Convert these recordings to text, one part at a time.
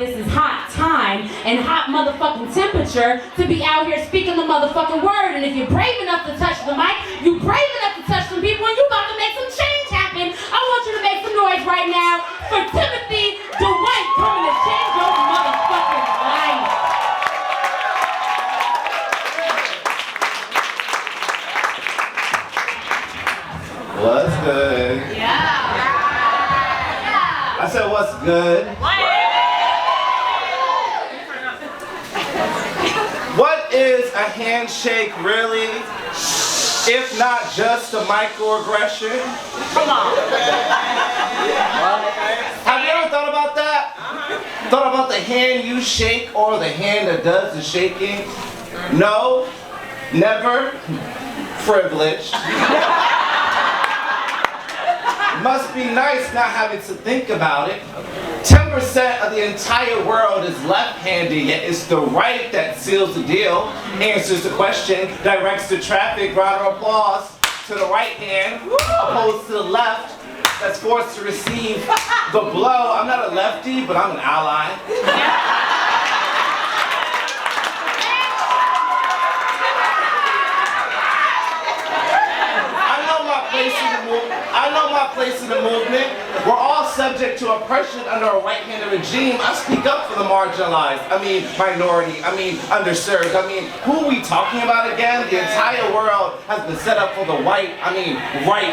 this is hot time and hot motherfucking temperature to be out here speaking the motherfucking word. And if you're brave enough to touch the mic, you brave enough to touch some people, and you about to make some change happen. I want you to make some noise right now for Timothy DuWhite coming to change your motherfucking life. What's good? Yeah. I said, what's good? What is a handshake really, if not just a microaggression? Come on. Have you ever thought about that? Thought about the hand you shake or the hand that does the shaking? No, never. Privileged. Must be nice not having to think about it. 10% of the entire world is left-handed, yet it's the right that seals the deal, answers the question, directs the traffic, round of applause to the right hand, opposed to the left, that's forced to receive the blow. I'm not a lefty, but I'm an ally. I know my place in the movement. We're all subject to oppression under a right-handed regime. I speak up for the marginalized. I mean, minority. I mean, underserved. I mean, who are we talking about again? The entire world has been set up for the right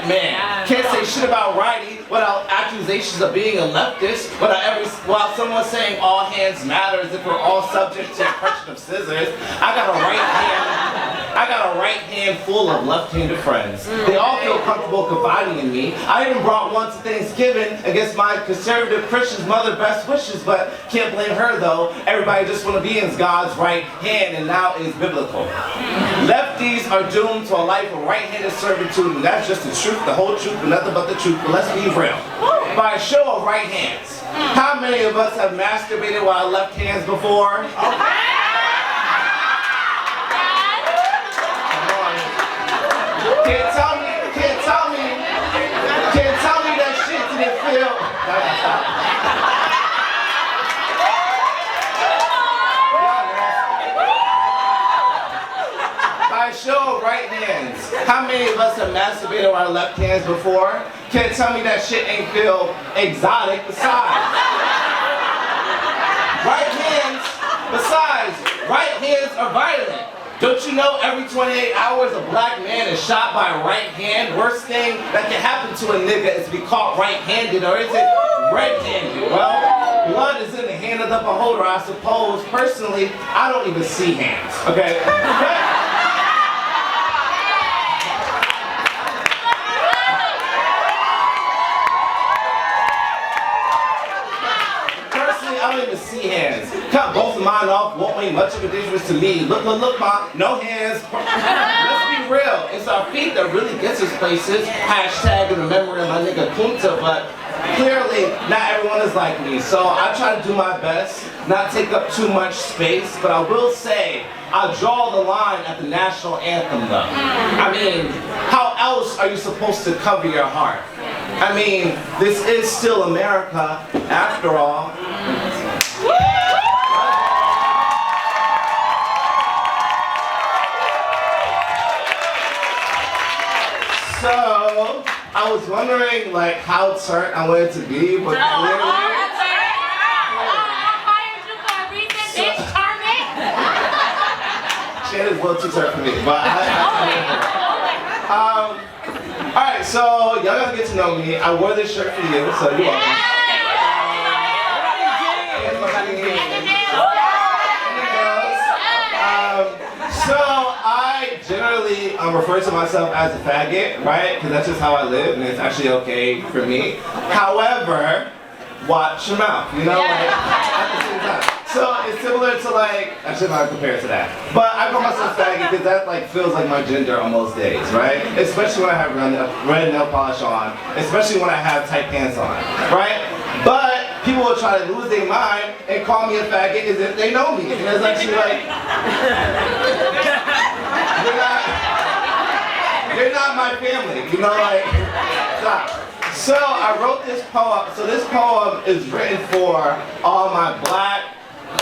man. Can't say shit about righty without accusations of being a leftist, while someone's saying all hands matter as if we're all subject to oppression of scissors. I got a right hand full of left-handed friends. They all feel comfortable confiding in me. I even brought one to Thanksgiving against my conservative Christian's mother best wishes, but can't blame her though. Everybody just want to be in God's right hand, and now it is biblical. Lefties are doomed to a life of right-handed servitude, and that's just the truth, the whole truth, and nothing but the truth. But let's be real. By a show of right hands, how many of us have masturbated with our left hands before? Can't tell me that shit didn't feel. By a show of right hands, how many of us have masturbated with our left hands before? Can't tell me that shit ain't feel exotic. Besides, right hands are violent. Don't you know every 28 hours a black man is shot by a right hand? Worst thing that can happen to a nigga is to be caught right-handed, or is it red-handed? Well, blood is in the hand of the beholder, I suppose. Personally, I don't even see hands, okay? Personally, I don't even see hands. Cut both of mine off won't make much of a difference to me. Look, mom, no hands. Let's be real. It's our feet that really gets us places. Hashtag in the memory of my nigga Kunta, but clearly not everyone is like me. So I try to do my best, not take up too much space, but I will say, I'll draw the line at the national anthem though. I mean, how else are you supposed to cover your heart? I mean, this is still America, after all. So, I was wondering like how turnt I wanted to be, but clearly... Shannon's a little too turnt for me, but alright, so y'all gotta get to know me. I wore this shirt for you, so you're welcome. So I generally refer to myself as a faggot, right? Because that's just how I live, and it's actually okay for me. However, watch your mouth, you know, like at the same time. So it's similar to like, I should not compare it to that. But I call myself faggot because that like feels like my gender on most days, right? Especially when I have red nail polish on, especially when I have tight pants on, right? But people will try to lose their mind and call me a faggot as if they know me. And it's actually like, they're not my family, you know, like, stop. So I wrote this poem. So this poem is written for all my black,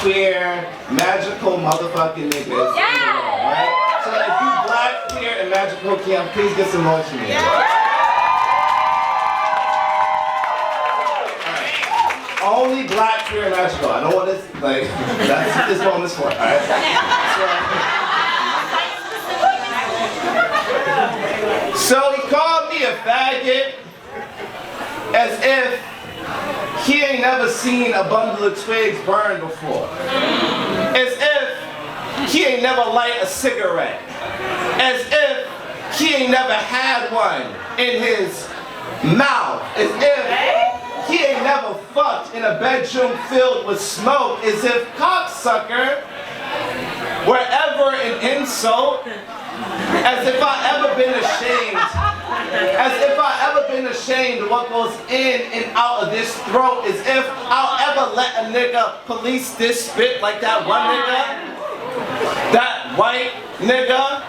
queer, magical motherfucking niggas in the world, right? So if you black, queer, and magical can please get some noise from me. Only black, queer, and magical. I don't want this, like, that's what this moment's for, alright? So he called me a faggot as if he ain't never seen a bundle of twigs burn before. As if he ain't never light a cigarette. As if he ain't never had one in his mouth. As if he ain't never fucked in a bedroom filled with smoke. As if cocksucker were ever an insult. As if I ever been ashamed. As if I ever been ashamed of what goes in and out of this throat. As if I'll ever let a nigga police this spit like that one nigga. That white nigga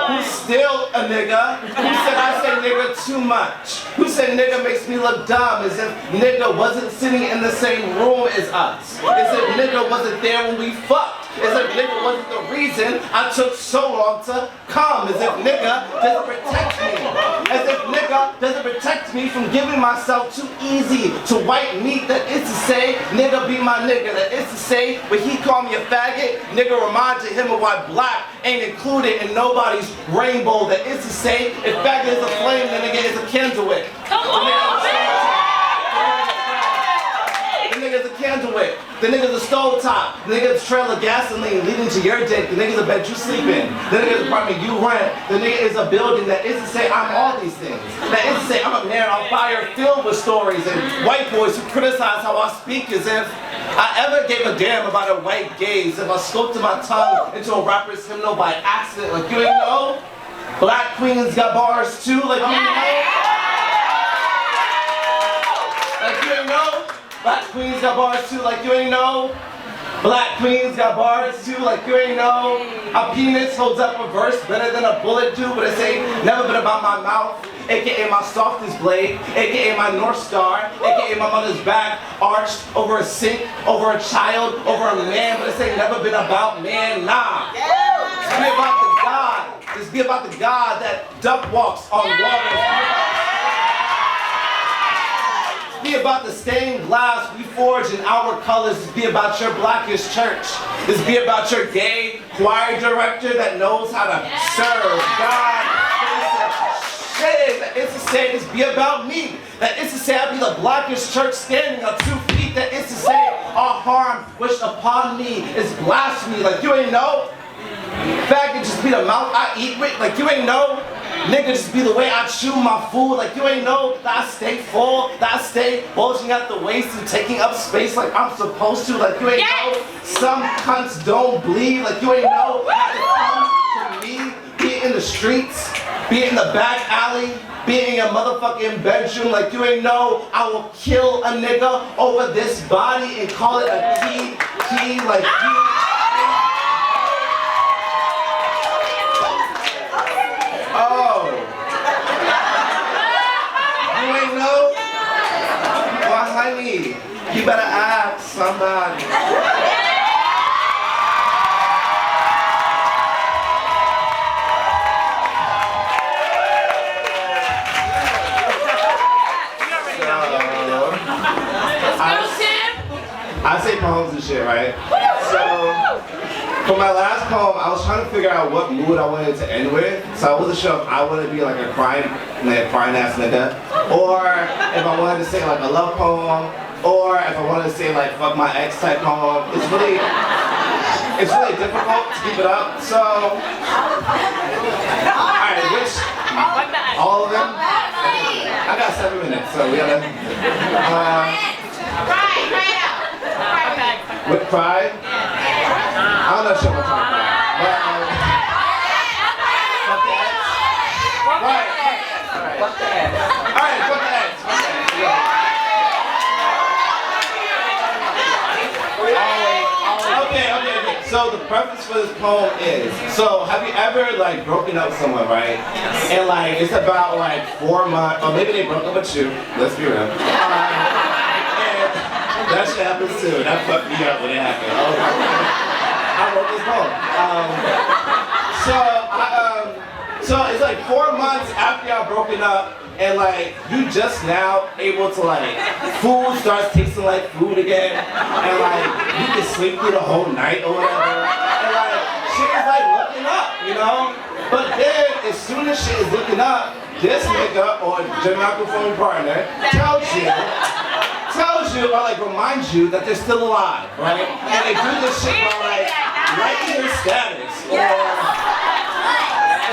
who's still a nigga. Who said I say nigga too much. Who said nigga makes me look dumb. As if nigga wasn't sitting in the same room as us. As if nigga wasn't there when we fucked. As if nigga wasn't the reason I took so long to come. As if nigga doesn't protect me. As if nigga doesn't protect me from giving myself too easy to white meat. That is to say, nigga be my nigga. That is to say, when he called me a faggot, nigga reminded him of why black ain't included in nobody's rainbow. That is to say, if faggot is a flame, then nigga is a candle wick. Come on, the nigga's a candle wick. The nigga's a stove top. The nigga's a trail of gasoline leading to your dick. The nigga's a bed you sleep in. The nigga's apartment you rent. The nigga is a building that is to say I'm all these things. That is to say I'm a man on fire filled with stories and white boys who criticize how I speak as if I ever gave a damn about a white gaze. If I sculpted my tongue into a rapper's hymnal by accident. Like you ain't know? Black queens got bars too. Like you ain't know? Like you ain't know? Black queens got bars too, like you ain't know. Black queens got bars too, like you ain't know. A penis holds up a verse better than a bullet do, but it ain't never been about my mouth, aka my softest blade, aka my North Star, aka my mother's back, arched over a sink, over a child, over a man, but it ain't never been about man, nah. It's be about the God. It's be about the God that duck walks on water. Be about the stained glass we forge in our colors. It's be about your blackish church. It's be about your gay choir director that knows how to serve God. That is to say, it's be about me. That is to say, I be the blackest church standing on 2 feet. That is to say, all harm wished upon me is blasphemy. Like you ain't know. Faggot just be the mouth I eat with. Like you ain't know. Nigga just be the way I chew my food. Like you ain't know that I stay full, that I stay bulging at the waist and taking up space like I'm supposed to. Like you ain't know some cunts don't bleed. Like you ain't know how to come to me, be it in the streets, be it in the back alley, be it in your motherfucking bedroom. Like you ain't know I will kill a nigga over this body and call it a key like you. Oh. You ain't know? Well, honey, you better ask somebody. I say poems and shit, right? So, for my last poem, I was trying to figure out what mood I wanted to end with. So I wasn't sure if I wanted to be like a crying ass nigga, or if I wanted to say like a love poem, or if I wanted to say like fuck my ex type poem. It's really difficult to keep it up. So, alright, which, all of them? I got 7 minutes, so we gotta, with pride? I'm not sure what I'm talking about. But, fuck the ex. Alright, fuck the ex. Okay. So the preface for this poem is, so have you ever like broken up with someone, right? And like, it's about like 4 months, or maybe they broke up with you, let's be real. That shit happens too. That fucked me up when it happened. I wrote this poem. So it's like 4 months after y'all broken up, and like you just now able to like food starts tasting like food again, and like you can sleep through the whole night or whatever, and like shit is like looking up, you know. But then as soon as shit is looking up, this nigga or your microphone partner tells you or like reminds you that they're still alive, right? And they do this shit by like liking your status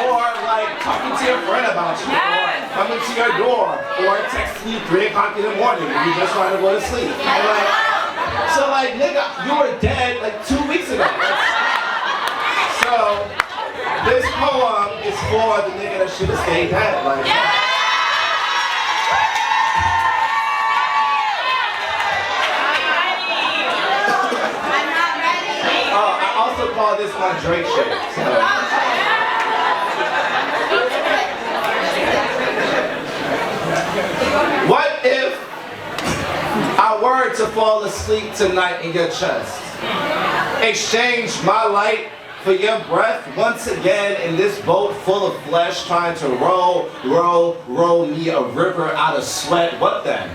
or like talking to your friend about you, or coming to your door, or texting you 3 o'clock in the morning when you're just trying to go to sleep. And like, so like nigga, you were dead like 2 weeks ago. So this poem is for the nigga that should have stayed dead. Like, I also call this my Drake shit. So. What if I were to fall asleep tonight in your chest? Exchange my light for your breath once again in this boat full of flesh, trying to row me a river out of sweat. What then?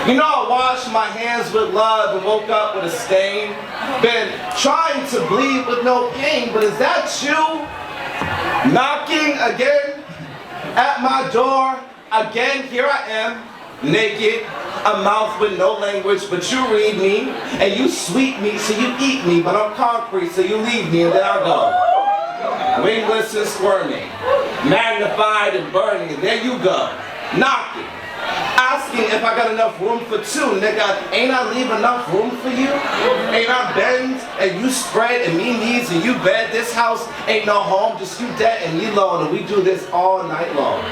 You know, I washed my hands with love and woke up with a stain. Been trying to bleed with no pain, but is that you? Knocking again at my door. Again, here I am, naked, a mouth with no language, but you read me, and you sweep me, so you eat me, but I'm concrete, so you leave me, and there I go. Wingless and squirming, magnified and burning, and there you go, knocking, asking if I got enough room for two, nigga. Ain't I leave enough room for you? Ain't I bend, and you spread, and me knees, and you bed? This house ain't no home, just you dead and me alone, and we do this all night long.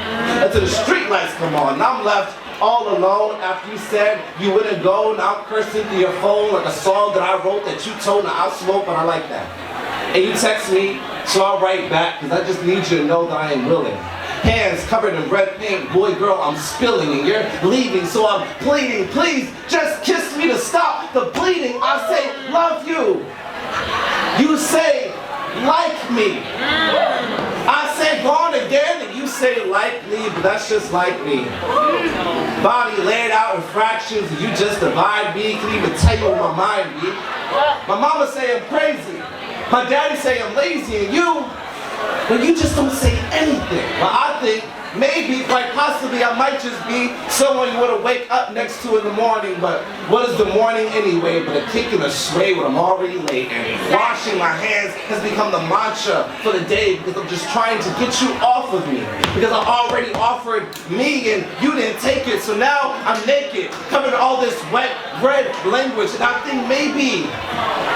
Until the street lights come on, and I'm left all alone after you said you wouldn't go, and I'm cursing through your phone like a song that I wrote that you told me I'll smoke, but I like that. And you text me, so I'll write back, because I just need you to know that I am willing. Hands covered in red paint, boy, girl, I'm spilling, and you're leaving, so I'm pleading, please, just kiss me to stop the bleeding. I say, love you. You say, like me. I say, gone again, and you say, like me, but that's just like me. Body laid out in fractions, and you just divide me. Can even tell you what my mind be. My mama say I'm crazy. My daddy say I'm lazy, and you just don't say anything. Well, I think maybe, quite possibly, I might just be someone you want to wake up next to in the morning, but what is the morning anyway but a kick and a sway when I'm already late, and washing my hands has become the mantra for the day because I'm just trying to get you off of me, because I already offered me and you didn't take it, so now I'm naked, covered in all this wet, red language, and I think maybe,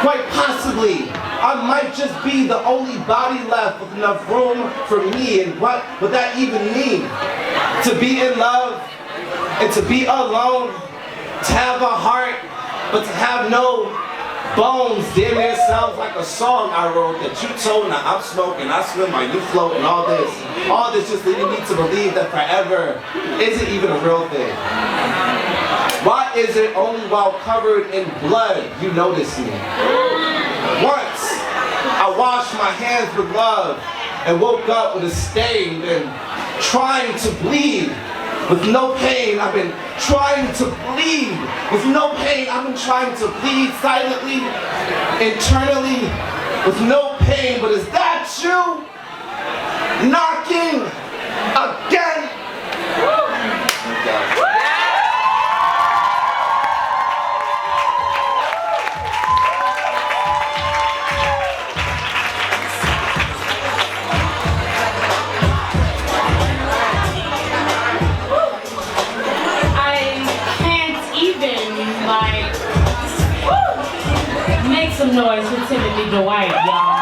quite possibly, I might just be the only body left with enough room for me, and what would that even mean? To be in love, and to be alone, to have a heart, but to have no bones. Damn near sounds like a song I wrote that you told me I'm smoking, I swim while you float, and all this just leading me to believe that forever isn't even a real thing. Why is it only while covered in blood you notice me? Once, I washed my hands with love and woke up with a stain and trying to bleed with no pain. I've been trying to bleed with no pain. I've been trying to bleed silently, internally, with no pain. But is that you? Knocking again? Make some noise for DuWhite, y'all.